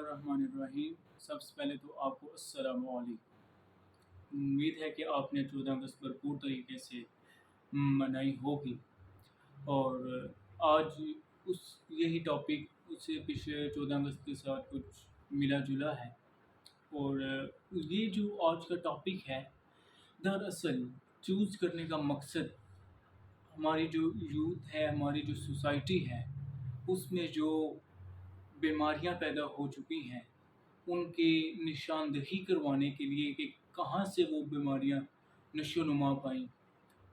الرحمن الرحیم۔ سب سے پہلے تو آپ کو السلام علیکم۔ امید ہے کہ آپ نے 14 اگست بھرپور طریقے سے منائی ہوگی، اور آج یہی ٹاپک اس سے پچھلے 14 اگست کے ساتھ کچھ ملا جلا ہے۔ اور یہ جو آج کا ٹاپک ہے، دراصل چوز کرنے کا مقصد ہماری جو یوتھ ہے، ہماری جو سوسائٹی ہے، اس میں جو بیماریاں پیدا ہو چکی ہیں ان کی نشاندہی کروانے کے لیے کہ کہاں سے وہ بیماریاں نشو و نما پائیں،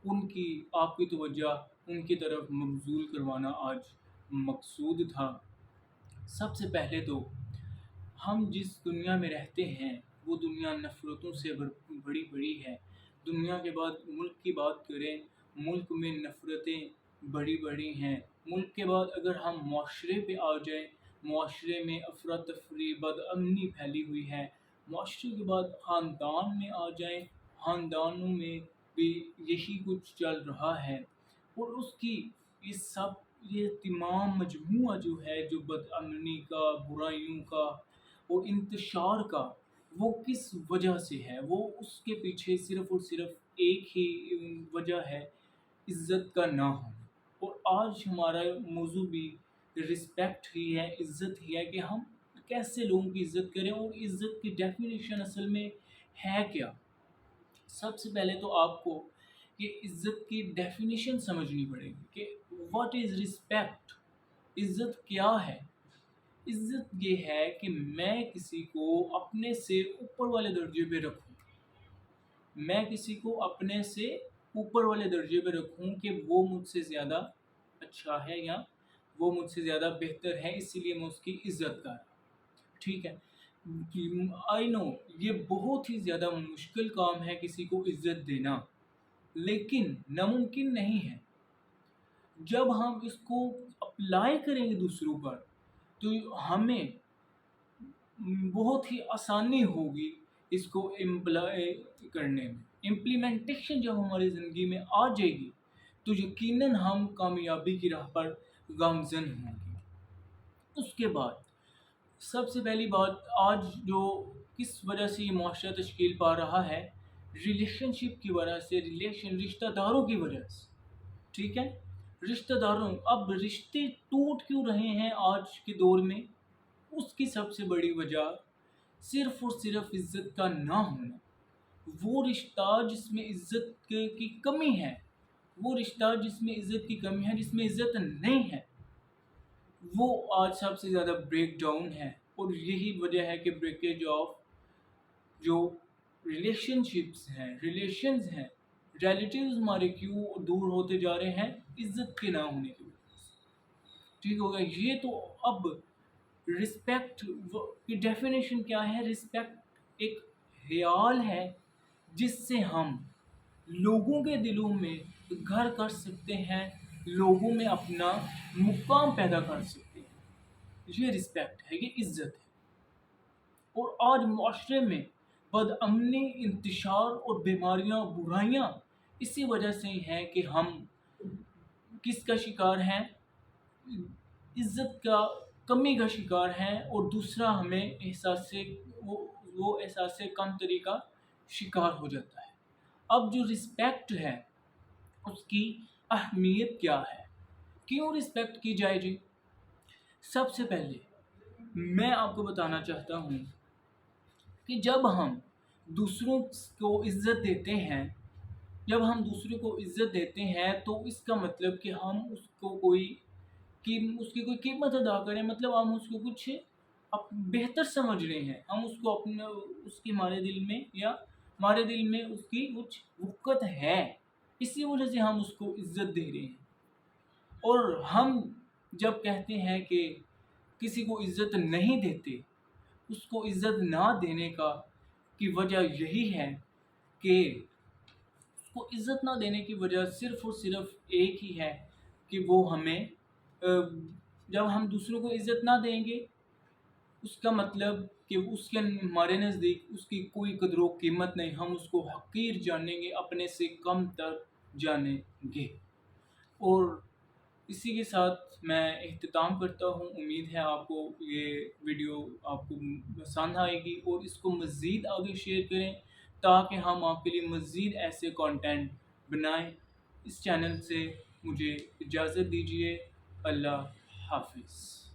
ان کی آپ کی توجہ ان کی طرف مبذول کروانا آج مقصود تھا۔ سب سے پہلے تو ہم جس دنیا میں رہتے ہیں وہ دنیا نفرتوں سے بڑی ہے۔ دنیا کے بعد ملک کی بات کریں، ملک میں نفرتیں بڑی ہیں۔ ملک کے بعد اگر ہم معاشرے پہ آ جائیں، معاشرے میں افراتفری، بدامنی پھیلی ہوئی ہے۔ معاشرے کے بعد خاندان میں آ جائیں، خاندانوں میں بھی یہی کچھ چل رہا ہے۔ اور اس کی یہ تمام مجموعہ جو ہے، جو بدامنی کا، برائیوں کا اور انتشار کا، وہ کس وجہ سے ہے؟ وہ اس کے پیچھے صرف اور صرف ایک ہی وجہ ہے، عزت کا نہ ہونا۔ اور آج ہمارا موضوع بھی رسپیکٹ ہی ہے، عزت ہی ہے، کہ ہم کیسے لوگوں کی عزت کریں اور عزت کی ڈیفینیشن اصل میں ہے کیا۔ سب سے پہلے تو آپ کو یہ عزت کی ڈیفینیشن سمجھنی پڑے گی کہ واٹ از رسپیکٹ، عزت کیا ہے۔ عزت یہ ہے کہ میں کسی کو اپنے سے اوپر والے درجے پہ رکھوں، میں کسی کو اپنے سے اوپر والے درجے پہ رکھوں کہ وہ مجھ سے زیادہ اچھا ہے یا وہ مجھ سے زیادہ بہتر ہے، اسی لیے میں اس کی عزت کر رہا ہوں۔ ٹھیک ہے، آئی نو یہ بہت ہی زیادہ مشکل کام ہے کسی کو عزت دینا، لیکن ناممکن نہیں ہے۔ جب ہم اس کو اپلائی کریں گے دوسروں پر تو ہمیں بہت ہی آسانی ہوگی اس کو امپلائی کرنے میں۔ امپلیمنٹیشن جب ہماری زندگی میں آ جائے گی تو یقیناً ہم کامیابی کی راہ پر گامزن ہوں گے۔ اس کے بعد سب سے پہلی بات، آج جو کس وجہ سے یہ معاشرہ تشکیل پا رہا ہے، ریلیشن شپ کی وجہ سے، رشتہ داروں کی وجہ سے۔ ٹھیک ہے، رشتہ داروں، اب رشتے ٹوٹ کیوں رہے ہیں آج کے دور میں؟ اس کی سب سے بڑی وجہ صرف اور صرف عزت کا نہ ہونا۔ وہ رشتہ جس میں عزت کی کمی ہے، وہ رشتہ جس میں عزت کی کمی ہے، جس میں عزت نہیں ہے، وہ آج سب سے زیادہ بریک ڈاؤن ہے۔ اور یہی وجہ ہے کہ بریکیج آف جو ریلیشن شپس ہیں، ریلیشنز ہیں، ریلیٹیوز ہمارے کیوں دور ہوتے جا رہے ہیں؟ عزت کے نہ ہونے کی وجہ سے۔ ٹھیک ہوگا، یہ تو اب رسپیکٹ کی ڈیفینیشن کیا ہے؟ رسپیکٹ ایک خیال ہے جس سے ہم لوگوں کے دلوں میں گھر کر سکتے ہیں، لوگوں میں اپنا مقام پیدا کر سکتے ہیں۔ یہ رسپیکٹ ہے، یہ عزت ہے۔ اور آج معاشرے میں بدامنی، انتشار اور بیماریاں، برائیاں اسی وجہ سے ہیں کہ ہم کس کا شکار ہیں؟ عزت کا کمی کا شکار ہیں، اور دوسرا ہمیں وہ احساس کم تری کا شکار ہو جاتا ہے۔ اب جو رسپیکٹ ہے اس کی اہمیت کیا ہے؟ کیوں رسپیکٹ کی جائے جی؟ سب سے پہلے میں آپ کو بتانا چاہتا ہوں کہ جب ہم دوسروں کو عزت دیتے ہیں، تو اس کا مطلب کہ ہم اس کی کوئی قیمت ادا کریں، مطلب ہم اس کو کچھ بہتر سمجھ رہے ہیں، ہم اس کو اس کی ہمارے دل میں اس کی کچھ وقت ہے، اسی وجہ سے ہم اس کو عزت دے رہے ہیں۔ اور ہم جب کہتے ہیں کہ کسی کو عزت نہیں دیتے، اس کو عزت نہ دینے کی وجہ یہی ہے کہ اس کو عزت نہ دینے کی وجہ صرف اور صرف ایک ہی ہے کہ وہ ہمیں جب ہم دوسروں کو عزت نہ دیں گے، اس کا مطلب کہ اس کے ہمارے نزدیک اس کی کوئی قدر و قیمت نہیں، ہم اس کو حقیر جانیں گے، اپنے سے کم تر جانیں گے۔ اور اسی کے ساتھ میں اختتام کرتا ہوں. امید ہے آپ کو یہ ویڈیو آپ کو پسند آئے گی اور اس کو مزید آگے شیئر کریں تاکہ ہم آپ کے لیے مزید ایسے کانٹینٹ بنائیں. اس چینل سے مجھے اجازت دیجیے. اللہ حافظ.